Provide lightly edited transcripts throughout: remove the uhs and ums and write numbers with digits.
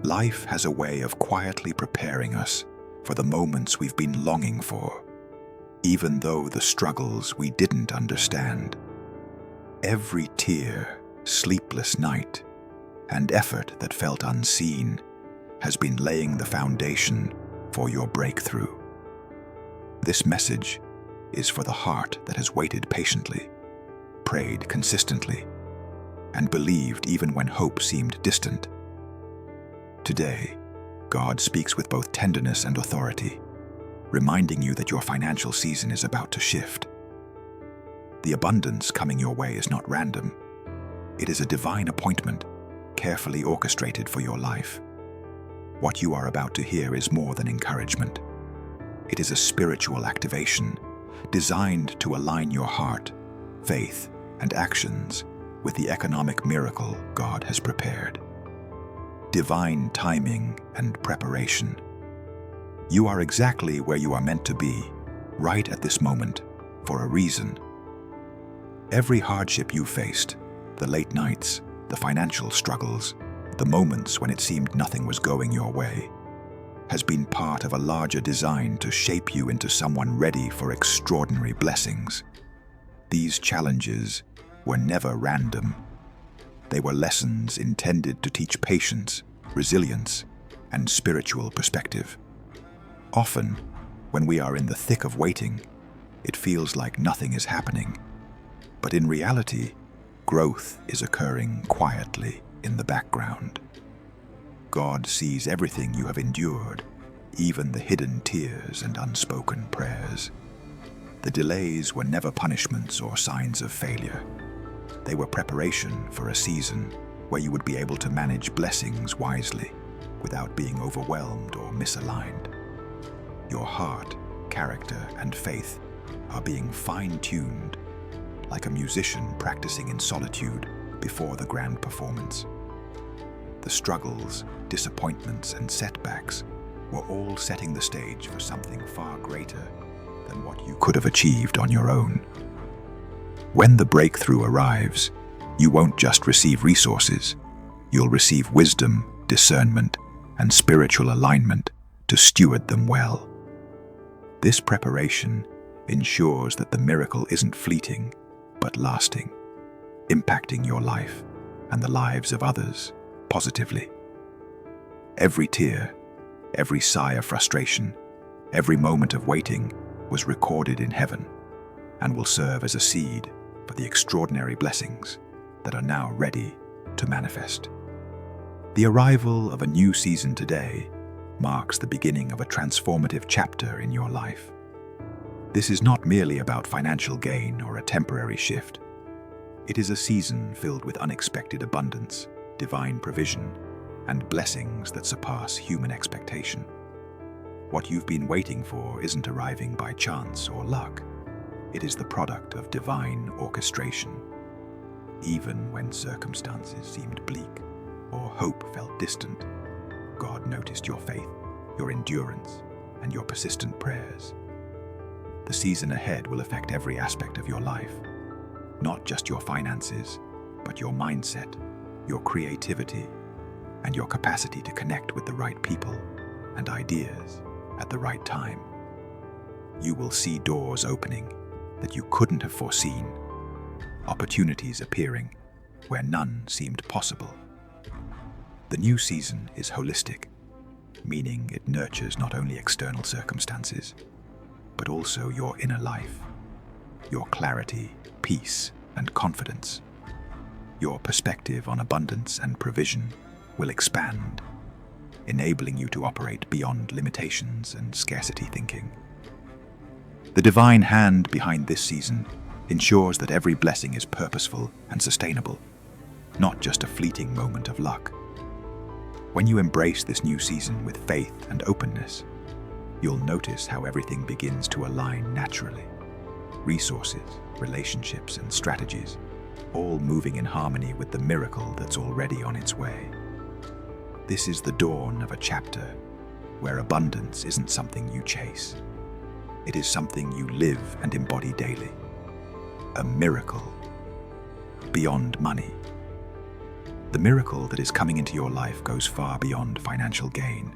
Life has a way of quietly preparing us for the moments we've been longing for, even though the struggles we didn't understand. Every tear, sleepless night, and effort that felt unseen has been laying the foundation for your breakthrough. This message is for the heart that has waited patiently, prayed consistently, and believed even when hope seemed distant. Today, God speaks with both tenderness and authority, reminding you that your financial season is about to shift. The abundance coming your way is not random. It is a divine appointment, carefully orchestrated for your life. What you are about to hear is more than encouragement. It is a spiritual activation designed to align your heart, faith, and actions with the economic miracle God has prepared. Divine timing and preparation. You are exactly where you are meant to be, right at this moment, for a reason. Every hardship you faced, the late nights, the financial struggles, the moments when it seemed nothing was going your way, has been part of a larger design to shape you into someone ready for extraordinary blessings. These challenges were never random. They were lessons intended to teach patience, resilience, and spiritual perspective. Often, when we are in the thick of waiting, it feels like nothing is happening. But in reality, growth is occurring quietly in the background. God sees everything you have endured, even the hidden tears and unspoken prayers. The delays were never punishments or signs of failure. They were preparation for a season where you would be able to manage blessings wisely without being overwhelmed or misaligned. Your heart, character, and faith are being fine-tuned like a musician practicing in solitude before the grand performance. The struggles, disappointments, and setbacks were all setting the stage for something far greater than what you could have achieved on your own. When the breakthrough arrives, you won't just receive resources, you'll receive wisdom, discernment, and spiritual alignment to steward them well. This preparation ensures that the miracle isn't fleeting, but lasting, impacting your life and the lives of others positively. Every tear, every sigh of frustration, every moment of waiting was recorded in heaven and will serve as a seed for the extraordinary blessings that are now ready to manifest. The arrival of a new season today marks the beginning of a transformative chapter in your life. This is not merely about financial gain or a temporary shift. It is a season filled with unexpected abundance, divine provision, and blessings that surpass human expectation. What you've been waiting for isn't arriving by chance or luck. It is the product of divine orchestration. Even when circumstances seemed bleak or hope felt distant, God noticed your faith, your endurance, and your persistent prayers. The season ahead will affect every aspect of your life, not just your finances, but your mindset, your creativity, and your capacity to connect with the right people and ideas at the right time. You will see doors opening that you couldn't have foreseen, opportunities appearing where none seemed possible. The new season is holistic, meaning it nurtures not only external circumstances, but also your inner life, your clarity, peace, and confidence. Your perspective on abundance and provision will expand, enabling you to operate beyond limitations and scarcity thinking. The divine hand behind this season ensures that every blessing is purposeful and sustainable, not just a fleeting moment of luck. When you embrace this new season with faith and openness, you'll notice how everything begins to align naturally. Resources, relationships, and strategies, all moving in harmony with the miracle that's already on its way. This is the dawn of a chapter where abundance isn't something you chase. It is something you live and embody daily. A miracle beyond money. The miracle that is coming into your life goes far beyond financial gain.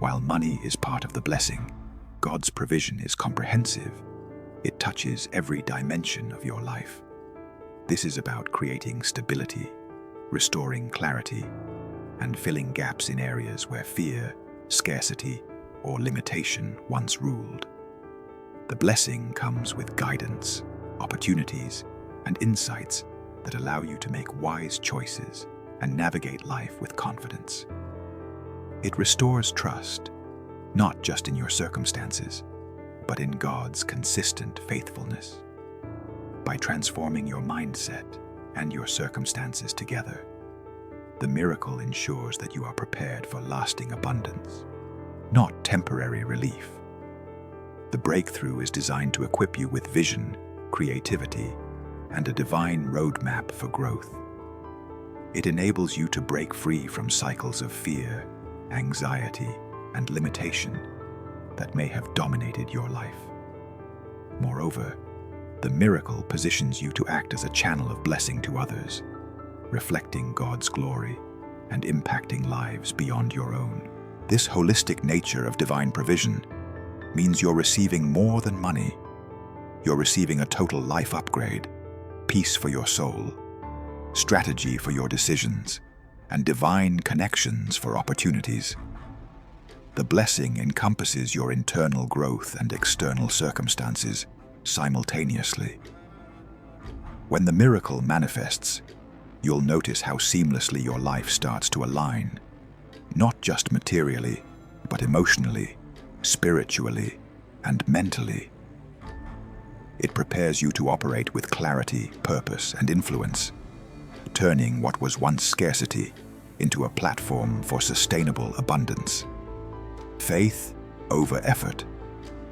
While money is part of the blessing, God's provision is comprehensive. It touches every dimension of your life. This is about creating stability, restoring clarity, and filling gaps in areas where fear, scarcity, or limitation once ruled. The blessing comes with guidance, opportunities, and insights that allow you to make wise choices and navigate life with confidence. It restores trust, not just in your circumstances, but in God's consistent faithfulness. By transforming your mindset and your circumstances together, the miracle ensures that you are prepared for lasting abundance, not temporary relief. The breakthrough is designed to equip you with vision, creativity, and a divine roadmap for growth. It enables you to break free from cycles of fear, anxiety, and limitation that may have dominated your life. Moreover, the miracle positions you to act as a channel of blessing to others, reflecting God's glory and impacting lives beyond your own. This holistic nature of divine provision means you're receiving more than money. You're receiving a total life upgrade, peace for your soul, strategy for your decisions, and divine connections for opportunities. The blessing encompasses your internal growth and external circumstances simultaneously. When the miracle manifests, you'll notice how seamlessly your life starts to align, not just materially, but emotionally, spiritually, and mentally. It prepares you to operate with clarity, purpose, and influence, turning what was once scarcity into a platform for sustainable abundance. Faith over effort.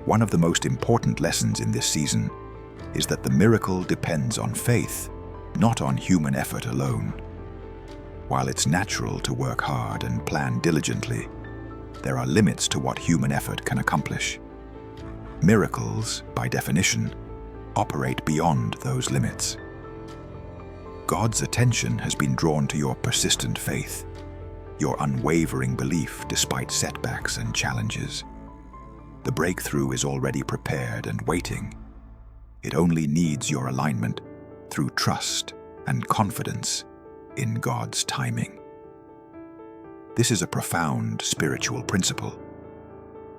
One of the most important lessons in this season is that the miracle depends on faith, not on human effort alone. While it's natural to work hard and plan diligently, there are limits to what human effort can accomplish. Miracles, by definition, operate beyond those limits. God's attention has been drawn to your persistent faith, your unwavering belief despite setbacks and challenges. The breakthrough is already prepared and waiting. It only needs your alignment through trust and confidence in God's timing. This is a profound spiritual principle.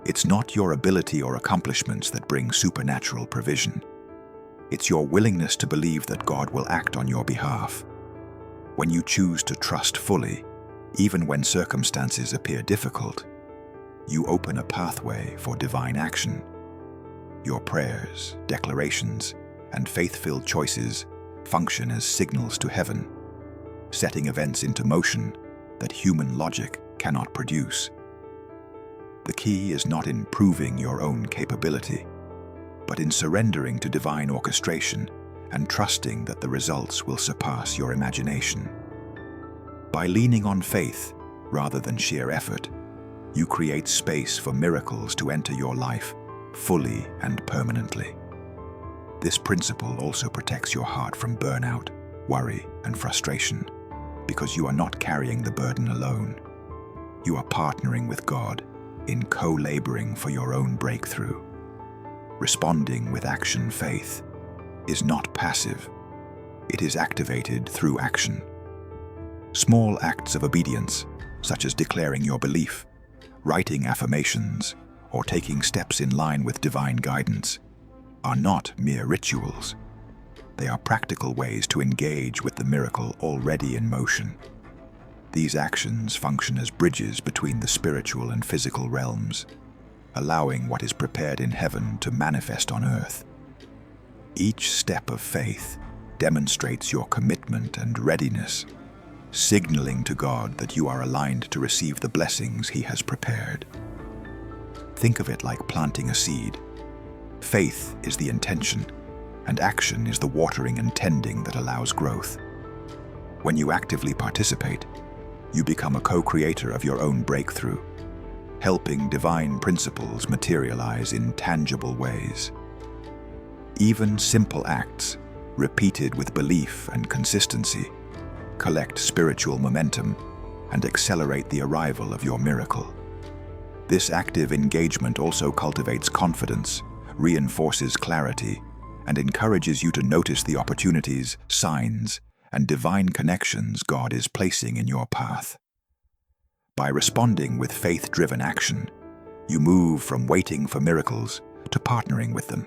It's not your ability or accomplishments that bring supernatural provision. It's your willingness to believe that God will act on your behalf. When you choose to trust fully, even when circumstances appear difficult, you open a pathway for divine action. Your prayers, declarations, and faith-filled choices function as signals to heaven, setting events into motion that human logic cannot produce. The key is not in proving your own capability, but in surrendering to divine orchestration and trusting that the results will surpass your imagination. By leaning on faith rather than sheer effort, you create space for miracles to enter your life fully and permanently. This principle also protects your heart from burnout, worry, and frustration, because you are not carrying the burden alone. You are partnering with God in co-laboring for your own breakthrough. Responding with action faith is not passive. It is activated through action. Small acts of obedience, such as declaring your belief, writing affirmations, or taking steps in line with divine guidance, are not mere rituals. They are practical ways to engage with the miracle already in motion. These actions function as bridges between the spiritual and physical realms, allowing what is prepared in heaven to manifest on earth. Each step of faith demonstrates your commitment and readiness, signaling to God that you are aligned to receive the blessings He has prepared. Think of it like planting a seed. Faith is the intention, and action is the watering and tending that allows growth. When you actively participate, you become a co-creator of your own breakthrough, helping divine principles materialize in tangible ways. Even simple acts, repeated with belief and consistency, collect spiritual momentum, and accelerate the arrival of your miracle. This active engagement also cultivates confidence, reinforces clarity, and encourages you to notice the opportunities, signs, and divine connections God is placing in your path. By responding with faith-driven action, you move from waiting for miracles to partnering with them,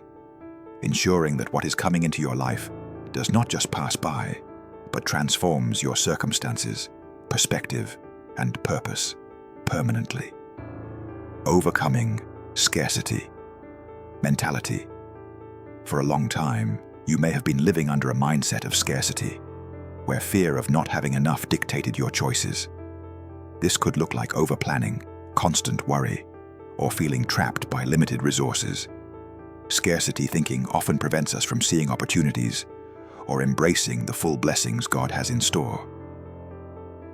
ensuring that what is coming into your life does not just pass by, but transforms your circumstances, perspective, and purpose permanently. Overcoming scarcity mentality. For a long time, you may have been living under a mindset of scarcity, where fear of not having enough dictated your choices. This could look like overplanning, constant worry, or feeling trapped by limited resources. Scarcity thinking often prevents us from seeing opportunities or embracing the full blessings God has in store.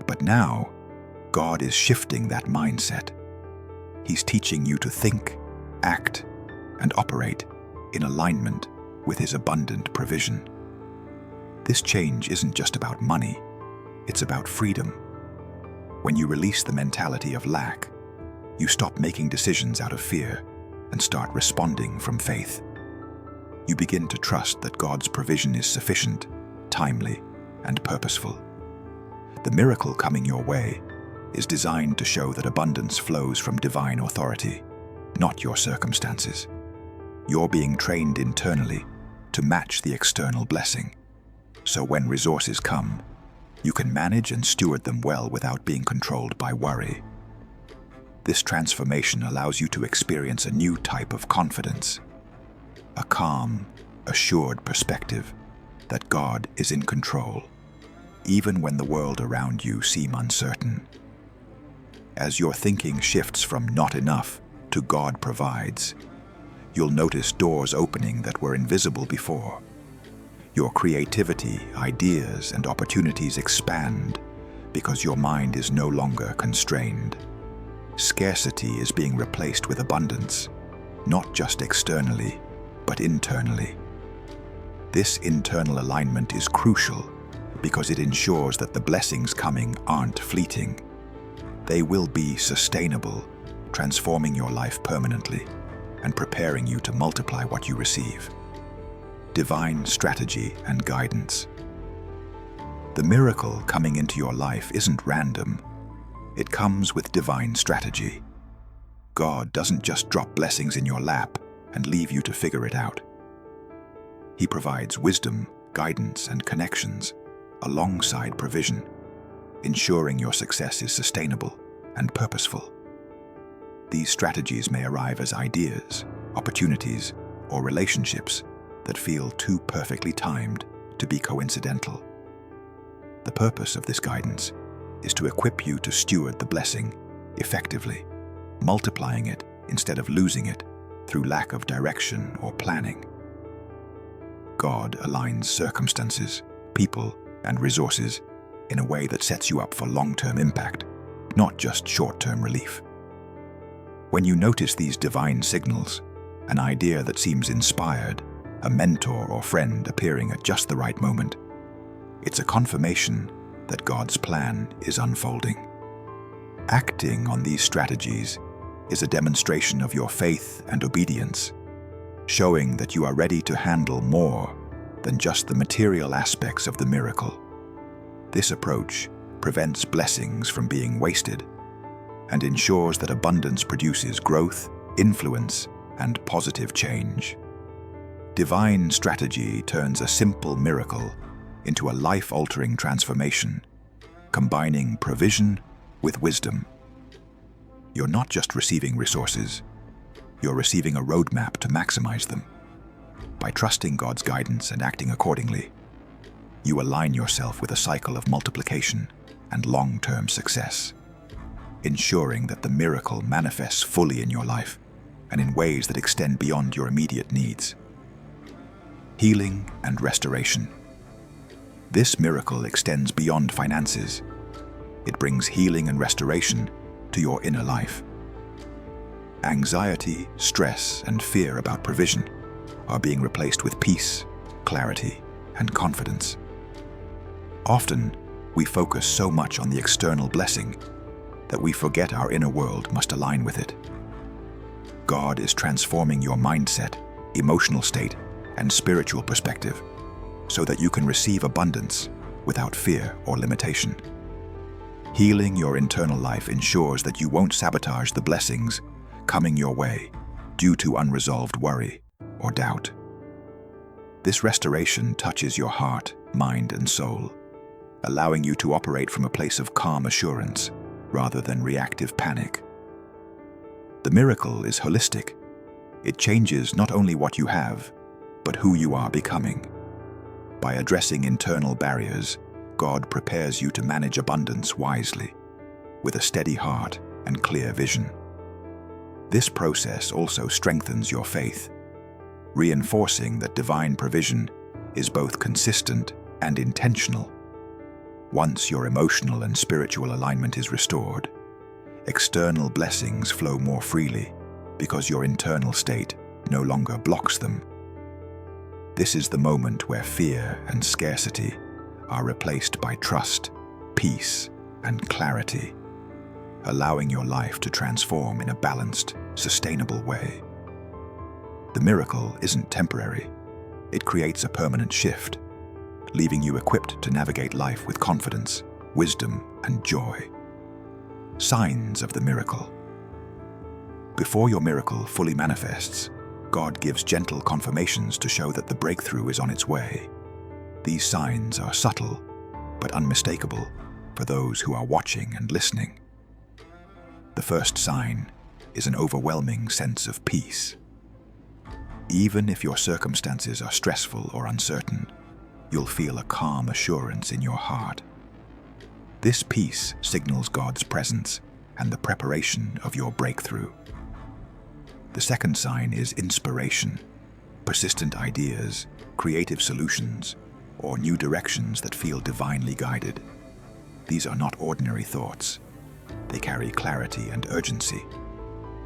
But now, God is shifting that mindset. He's teaching you to think, act, and operate in alignment with His abundant provision. This change isn't just about money, it's about freedom. When you release the mentality of lack, you stop making decisions out of fear and start responding from faith. You begin to trust that God's provision is sufficient, timely, and purposeful. The miracle coming your way is designed to show that abundance flows from divine authority, not your circumstances. You're being trained internally to match the external blessing, so when resources come, you can manage and steward them well without being controlled by worry. This transformation allows you to experience a new type of confidence, a calm, assured perspective that God is in control, even when the world around you seems uncertain. As your thinking shifts from not enough to God provides, you'll notice doors opening that were invisible before. Your creativity, ideas, and opportunities expand because your mind is no longer constrained. Scarcity is being replaced with abundance, not just externally, but internally. This internal alignment is crucial because it ensures that the blessings coming aren't fleeting. They will be sustainable, transforming your life permanently and preparing you to multiply what you receive. Divine strategy and guidance. The miracle coming into your life isn't random. It comes with divine strategy. God doesn't just drop blessings in your lap and leave you to figure it out. He provides wisdom, guidance, and connections alongside provision, ensuring your success is sustainable and purposeful. These strategies may arrive as ideas, opportunities, or relationships that feel too perfectly timed to be coincidental. The purpose of this guidance is to equip you to steward the blessing effectively, multiplying it instead of losing it through lack of direction or planning. God aligns circumstances, people, and resources in a way that sets you up for long-term impact, not just short-term relief. When you notice these divine signals, an idea that seems inspired, a mentor or friend appearing at just the right moment, it's a confirmation that God's plan is unfolding. Acting on these strategies is a demonstration of your faith and obedience, showing that you are ready to handle more than just the material aspects of the miracle. This approach prevents blessings from being wasted and ensures that abundance produces growth, influence, and positive change. Divine strategy turns a simple miracle into a life-altering transformation, combining provision with wisdom. You're not just receiving resources, you're receiving a roadmap to maximize them. By trusting God's guidance and acting accordingly, you align yourself with a cycle of multiplication and long-term success, ensuring that the miracle manifests fully in your life and in ways that extend beyond your immediate needs. Healing and restoration. This miracle extends beyond finances. It brings healing and restoration to your inner life. Anxiety, stress, and fear about provision are being replaced with peace, clarity, and confidence. Often, We focus so much on the external blessing that we forget our inner world must align with it. God is transforming your mindset, emotional state, and spiritual perspective so that you can receive abundance without fear or limitation. Healing your internal life ensures that you won't sabotage the blessings coming your way due to unresolved worry or doubt. This restoration touches your heart, mind, and soul, allowing you to operate from a place of calm assurance rather than reactive panic. The miracle is holistic. It changes not only what you have, but who you are becoming. By addressing internal barriers, God prepares you to manage abundance wisely, with a steady heart and clear vision. This process also strengthens your faith, reinforcing that divine provision is both consistent and intentional. Once your emotional and spiritual alignment is restored, external blessings flow more freely because your internal state no longer blocks them. This is the moment where fear and scarcity are replaced by trust, peace, and clarity, allowing your life to transform in a balanced, sustainable way. The miracle isn't temporary. It creates a permanent shift, leaving you equipped to navigate life with confidence, wisdom, and joy. Signs of the miracle. Before your miracle fully manifests, God gives gentle confirmations to show that the breakthrough is on its way. These signs are subtle, but unmistakable for those who are watching and listening. The first sign is an overwhelming sense of peace. Even if your circumstances are stressful or uncertain, you'll feel a calm assurance in your heart. This peace signals God's presence and the preparation of your breakthrough. The second sign is inspiration, persistent ideas, creative solutions, or new directions that feel divinely guided. These are not ordinary thoughts. They carry clarity and urgency,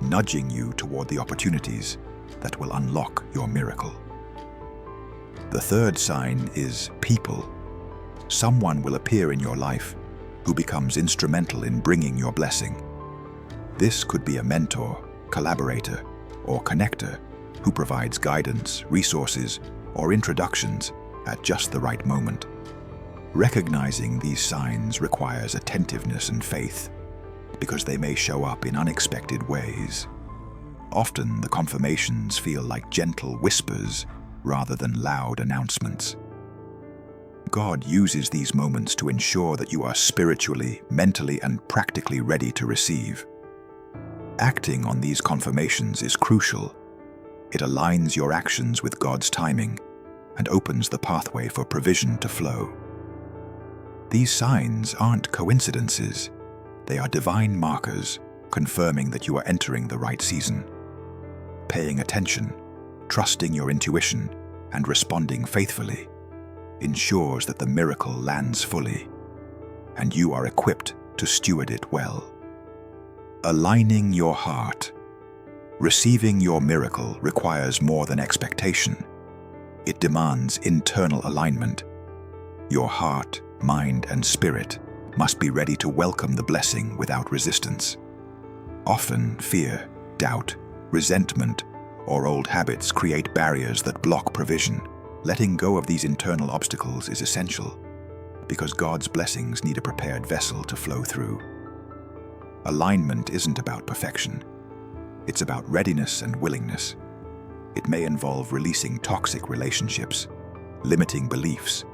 nudging you toward the opportunities that will unlock your miracle. The third sign is people. Someone will appear in your life who becomes instrumental in bringing your blessing. This could be a mentor, collaborator, or connector who provides guidance, resources, or introductions at just the right moment. Recognizing these signs requires attentiveness and faith, because they may show up in unexpected ways. Often, the confirmations feel like gentle whispers rather than loud announcements. God uses these moments to ensure that you are spiritually, mentally, and practically ready to receive. Acting on these confirmations is crucial. It aligns your actions with God's timing and opens the pathway for provision to flow. These signs aren't coincidences. They are divine markers confirming that you are entering the right season. Paying attention, trusting your intuition, and responding faithfully ensures that the miracle lands fully, and you are equipped to steward it well. Aligning your heart. Receiving your miracle requires more than expectation. It demands internal alignment. Your heart, mind, and spirit must be ready to welcome the blessing without resistance. Often, fear, doubt, resentment, or old habits create barriers that block provision. Letting go of these internal obstacles is essential, because God's blessings need a prepared vessel to flow through. Alignment isn't about perfection. It's about readiness and willingness. It may involve releasing toxic relationships, limiting beliefs,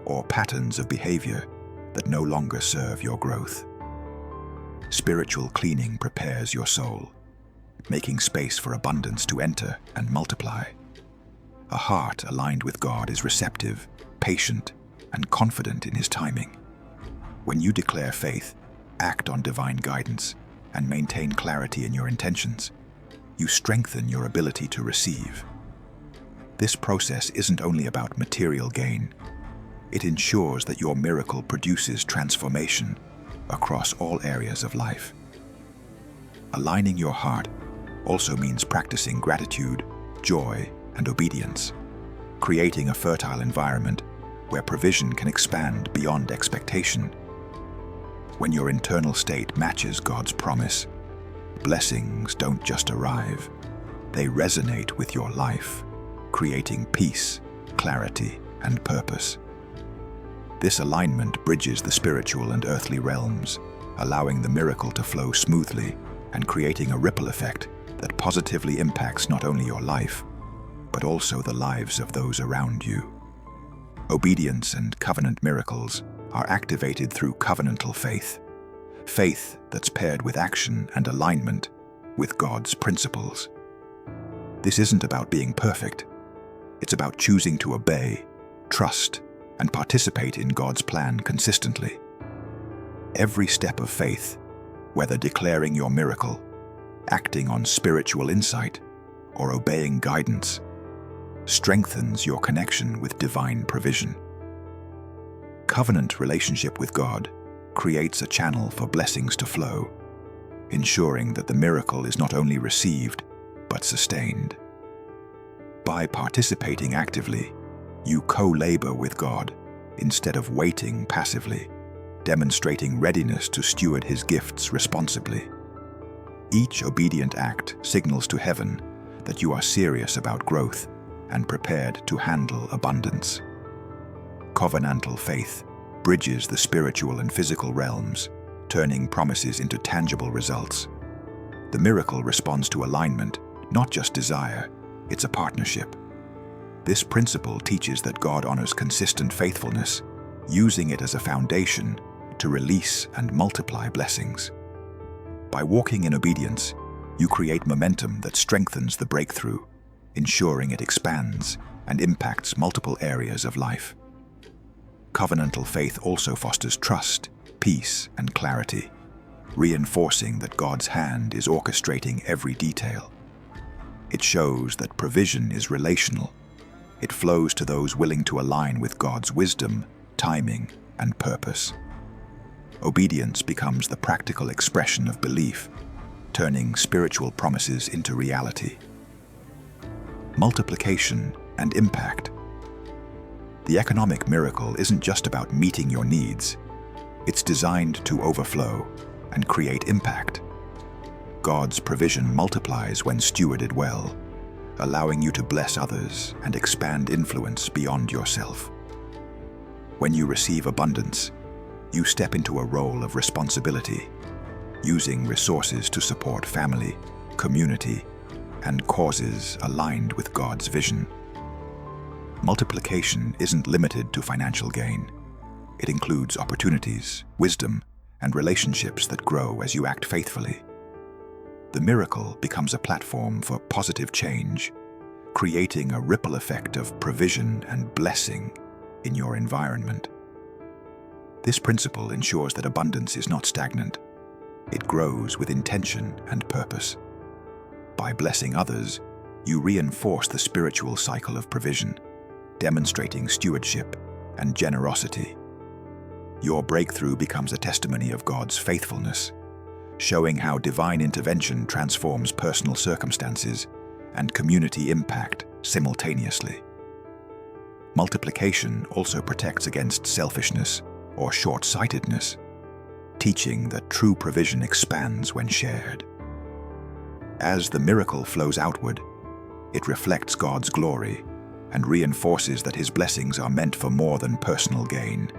or patterns of behavior that no longer serve your growth. Spiritual cleaning prepares your soul, making space for abundance to enter and multiply. A heart aligned with God is receptive, patient, and confident in His timing. When you declare faith, act on divine guidance, and maintain clarity in your intentions, you strengthen your ability to receive. This process isn't only about material gain. It ensures that your miracle produces transformation across all areas of life. Aligning your heart also means practicing gratitude, joy, and obedience, creating a fertile environment where provision can expand beyond expectation When your internal state matches God's promise, blessings don't just arrive, they resonate with your life, creating peace, clarity, and purpose. This alignment bridges the spiritual and earthly realms, allowing the miracle to flow smoothly and creating a ripple effect that positively impacts not only your life, but also the lives of those around you. Obedience and covenant miracles are activated through covenantal faith, faith that's paired with action and alignment with God's principles. This isn't about being perfect. It's about choosing to obey, trust, and participate in God's plan consistently. Every step of faith, whether declaring your miracle, acting on spiritual insight, or obeying guidance, strengthens your connection with divine provision. Covenant relationship with God creates a channel for blessings to flow, ensuring that the miracle is not only received, but sustained. By participating actively, you co-labor with God instead of waiting passively, demonstrating readiness to steward His gifts responsibly. Each obedient act signals to heaven that you are serious about growth and prepared to handle abundance. Covenantal faith bridges the spiritual and physical realms, turning promises into tangible results. The miracle responds to alignment, not just desire, it's a partnership. This principle teaches that God honors consistent faithfulness, using it as a foundation to release and multiply blessings. By walking in obedience, you create momentum that strengthens the breakthrough, ensuring it expands and impacts multiple areas of life. Covenantal faith also fosters trust, peace, and clarity, reinforcing that God's hand is orchestrating every detail. It shows that provision is relational. It flows to those willing to align with God's wisdom, timing, and purpose. Obedience becomes the practical expression of belief, turning spiritual promises into reality. Multiplication and impact. The economic miracle isn't just about meeting your needs. It's designed to overflow and create impact. God's provision multiplies when stewarded well, allowing you to bless others and expand influence beyond yourself. When you receive abundance, you step into a role of responsibility, using resources to support family, community, and causes aligned with God's vision. Multiplication isn't limited to financial gain. It includes opportunities, wisdom, and relationships that grow as you act faithfully. The miracle becomes a platform for positive change, creating a ripple effect of provision and blessing in your environment. This principle ensures that abundance is not stagnant. It grows with intention and purpose. By blessing others, you reinforce the spiritual cycle of provision, demonstrating stewardship and generosity. Your breakthrough becomes a testimony of God's faithfulness, showing how divine intervention transforms personal circumstances and community impact simultaneously. Multiplication also protects against selfishness or short-sightedness, teaching that true provision expands when shared. As the miracle flows outward, it reflects God's glory and reinforces that His blessings are meant for more than personal gain.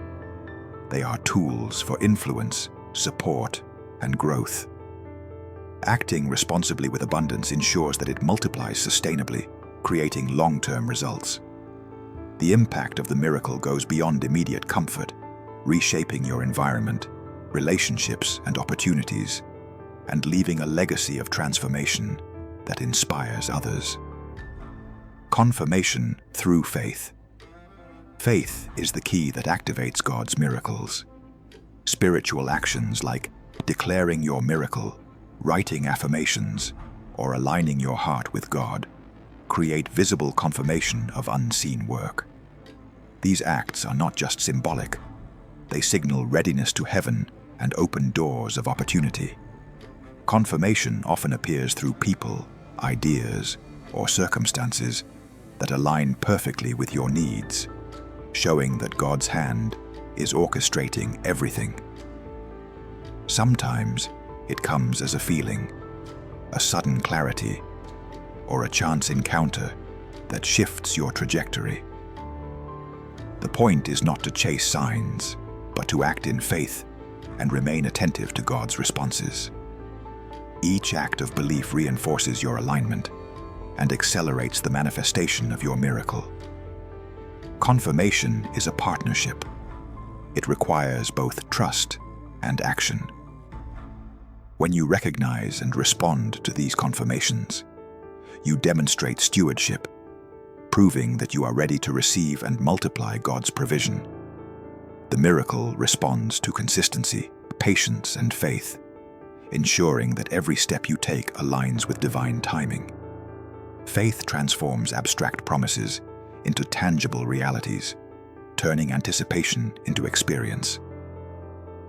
They are tools for influence, support, and growth. Acting responsibly with abundance ensures that it multiplies sustainably, creating long-term results. The impact of the miracle goes beyond immediate comfort, reshaping your environment, relationships, and opportunities, and leaving a legacy of transformation that inspires others. Confirmation through faith. Faith is the key that activates God's miracles. Spiritual actions like declaring your miracle, writing affirmations, or aligning your heart with God create visible confirmation of unseen work. These acts are not just symbolic. They signal readiness to heaven and open doors of opportunity. Confirmation often appears through people, ideas, or circumstances that align perfectly with your needs, showing that God's hand is orchestrating everything. Sometimes it comes as a feeling, a sudden clarity, or a chance encounter that shifts your trajectory. The point is not to chase signs, but to act in faith and remain attentive to God's responses. Each act of belief reinforces your alignment and accelerates the manifestation of your miracle. Confirmation is a partnership. It requires both trust and action. When you recognize and respond to these confirmations, you demonstrate stewardship, proving that you are ready to receive and multiply God's provision. The miracle responds to consistency, patience, and faith, ensuring that every step you take aligns with divine timing. Faith transforms abstract promises into tangible realities, turning anticipation into experience.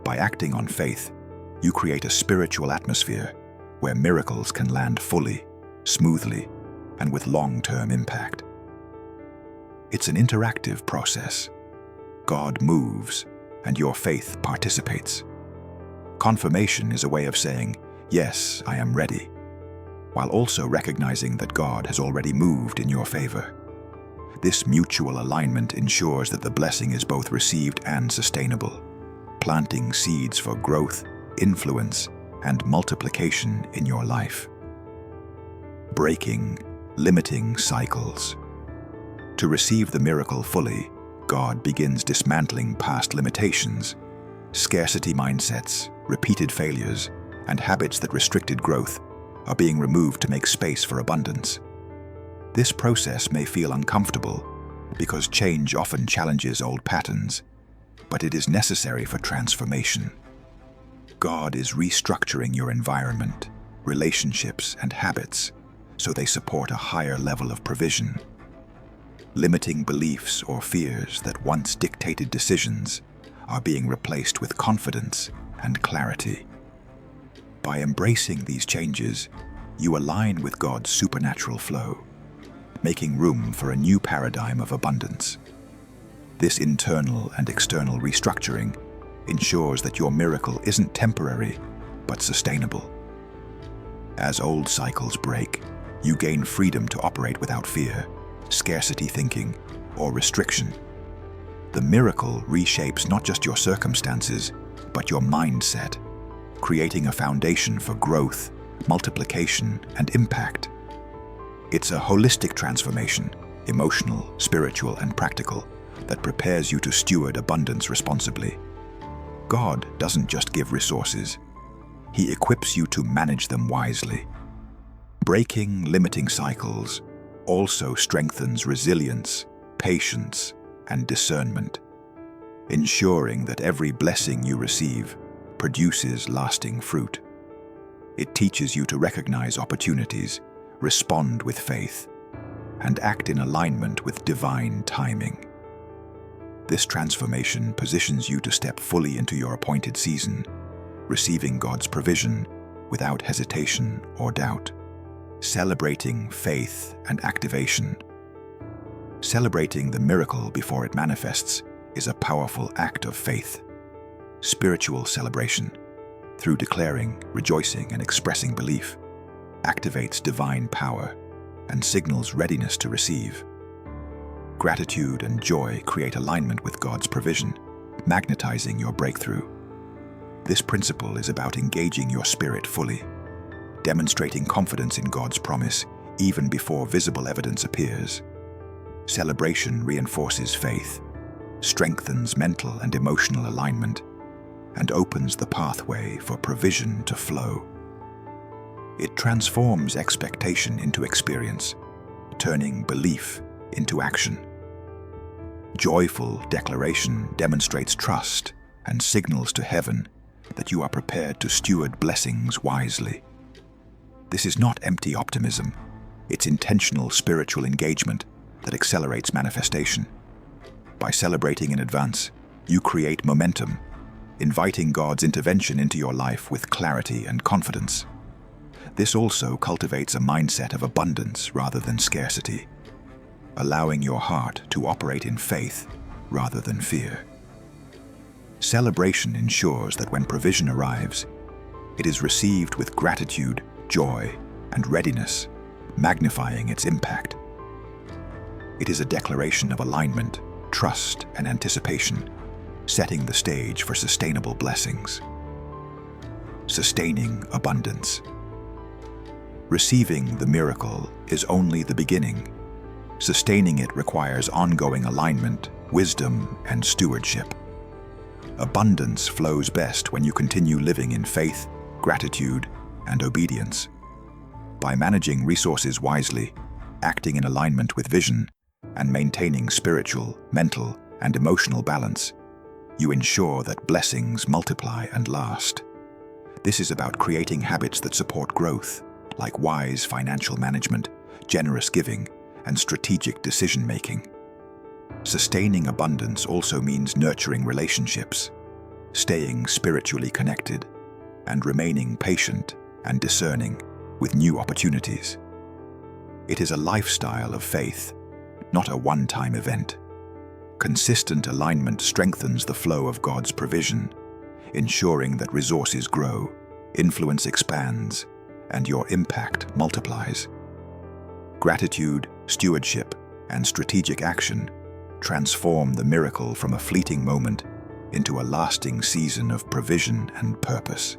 By acting on faith, you create a spiritual atmosphere where miracles can land fully, smoothly, and with long-term impact. It's an interactive process. God moves, and your faith participates. Confirmation is a way of saying, "Yes, I am ready," while also recognizing that God has already moved in your favor. This mutual alignment ensures that the blessing is both received and sustainable, planting seeds for growth, influence, and multiplication in your life. Breaking limiting cycles. To receive the miracle fully, God begins dismantling past limitations, scarcity mindsets, repeated failures, and habits that restricted growth are being removed to make space for abundance. This process may feel uncomfortable because change often challenges old patterns, but it is necessary for transformation. God is restructuring your environment, relationships, and habits so they support a higher level of provision. Limiting beliefs or fears that once dictated decisions are being replaced with confidence and clarity. By embracing these changes, you align with God's supernatural flow, making room for a new paradigm of abundance. This internal and external restructuring ensures that your miracle isn't temporary, but sustainable. As old cycles break, you gain freedom to operate without fear, scarcity thinking, or restriction. The miracle reshapes not just your circumstances, but your mindset, creating a foundation for growth, multiplication, and impact. It's a holistic transformation, emotional, spiritual, and practical, that prepares you to steward abundance responsibly. God doesn't just give resources. He equips you to manage them wisely. Breaking limiting cycles also strengthens resilience, patience, and discernment, ensuring that every blessing you receive produces lasting fruit. It teaches you to recognize opportunities, respond with faith, and act in alignment with divine timing. This transformation positions you to step fully into your appointed season, receiving God's provision without hesitation or doubt. Celebrating faith and activation. Celebrating the miracle before it manifests is a powerful act of faith. Spiritual celebration, through declaring, rejoicing, and expressing belief, activates divine power and signals readiness to receive. Gratitude and joy create alignment with God's provision, magnetizing your breakthrough. This principle is about engaging your spirit fully, demonstrating confidence in God's promise even before visible evidence appears. Celebration reinforces faith, strengthens mental and emotional alignment, and opens the pathway for provision to flow. It transforms expectation into experience, turning belief into action. Joyful declaration demonstrates trust and signals to heaven that you are prepared to steward blessings wisely. This is not empty optimism. It's intentional spiritual engagement that accelerates manifestation. By celebrating in advance, you create momentum, inviting God's intervention into your life with clarity and confidence. This also cultivates a mindset of abundance rather than scarcity, allowing your heart to operate in faith rather than fear. Celebration ensures that when provision arrives, it is received with gratitude, joy, and readiness, magnifying its impact. It is a declaration of alignment, trust, and anticipation, setting the stage for sustainable blessings. Sustaining abundance. Receiving the miracle is only the beginning. Sustaining it requires ongoing alignment, wisdom, and stewardship. Abundance flows best when you continue living in faith, gratitude, and obedience. By managing resources wisely, acting in alignment with vision, and maintaining spiritual, mental, and emotional balance, you ensure that blessings multiply and last. This is about creating habits that support growth, like wise financial management, generous giving, and strategic decision-making. Sustaining abundance also means nurturing relationships, staying spiritually connected, and remaining patient and discerning with new opportunities. It is a lifestyle of faith, not a one-time event. Consistent alignment strengthens the flow of God's provision, ensuring that resources grow, influence expands, and your impact multiplies. Gratitude, stewardship, and strategic action transform the miracle from a fleeting moment into a lasting season of provision and purpose.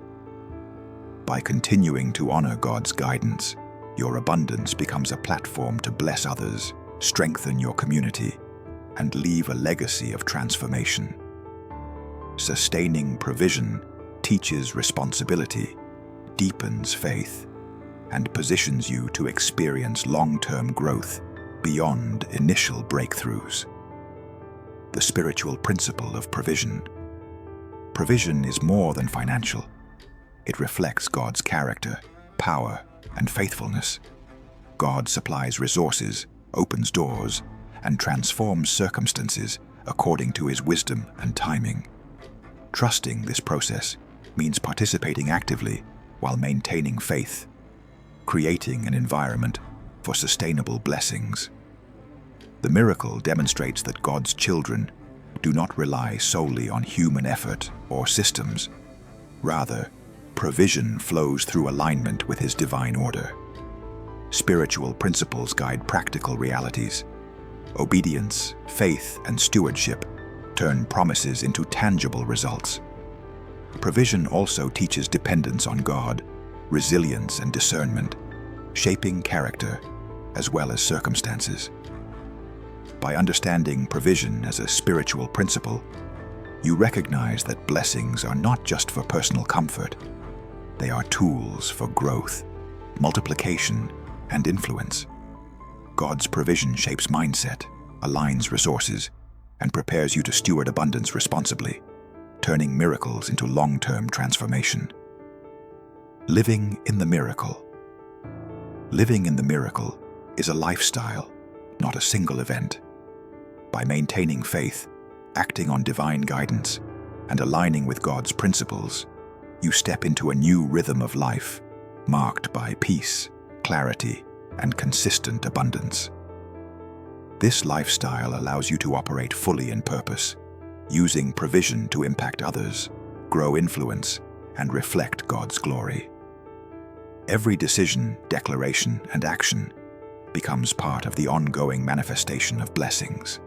By continuing to honor God's guidance, your abundance becomes a platform to bless others, strengthen your community, and leave a legacy of transformation. Sustaining provision teaches responsibility, deepens faith, and positions you to experience long-term growth beyond initial breakthroughs. The spiritual principle of provision. Provision is more than financial. It reflects God's character, power, and faithfulness. God supplies resources, opens doors, and transforms circumstances according to His wisdom and timing. Trusting this process means participating actively while maintaining faith, creating an environment for sustainable blessings. The miracle demonstrates that God's children do not rely solely on human effort or systems. Rather, provision flows through alignment with His divine order. Spiritual principles guide practical realities. Obedience, faith, and stewardship turn promises into tangible results. Provision also teaches dependence on God, resilience, and discernment, shaping character as well as circumstances. By understanding provision as a spiritual principle, you recognize that blessings are not just for personal comfort. They are tools for growth, multiplication, and influence. God's provision shapes mindset, aligns resources, and prepares you to steward abundance responsibly, turning miracles into long-term transformation. Living in the miracle. Living in the miracle is a lifestyle, not a single event. By maintaining faith, acting on divine guidance, and aligning with God's principles, you step into a new rhythm of life, marked by peace, clarity, and consistent abundance. This lifestyle allows you to operate fully in purpose, using provision to impact others, grow influence, and reflect God's glory. Every decision, declaration, and action becomes part of the ongoing manifestation of blessings.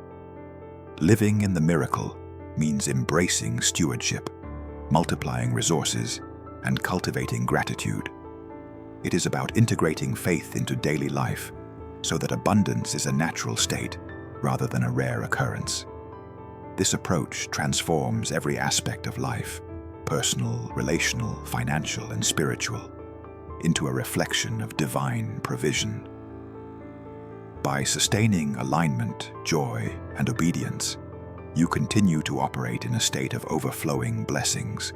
Living in the miracle means embracing stewardship, multiplying resources, and cultivating gratitude. It is about integrating faith into daily life so that abundance is a natural state rather than a rare occurrence. This approach transforms every aspect of life, personal, relational, financial, and spiritual, into a reflection of divine provision. By sustaining alignment, joy, and obedience, you continue to operate in a state of overflowing blessings,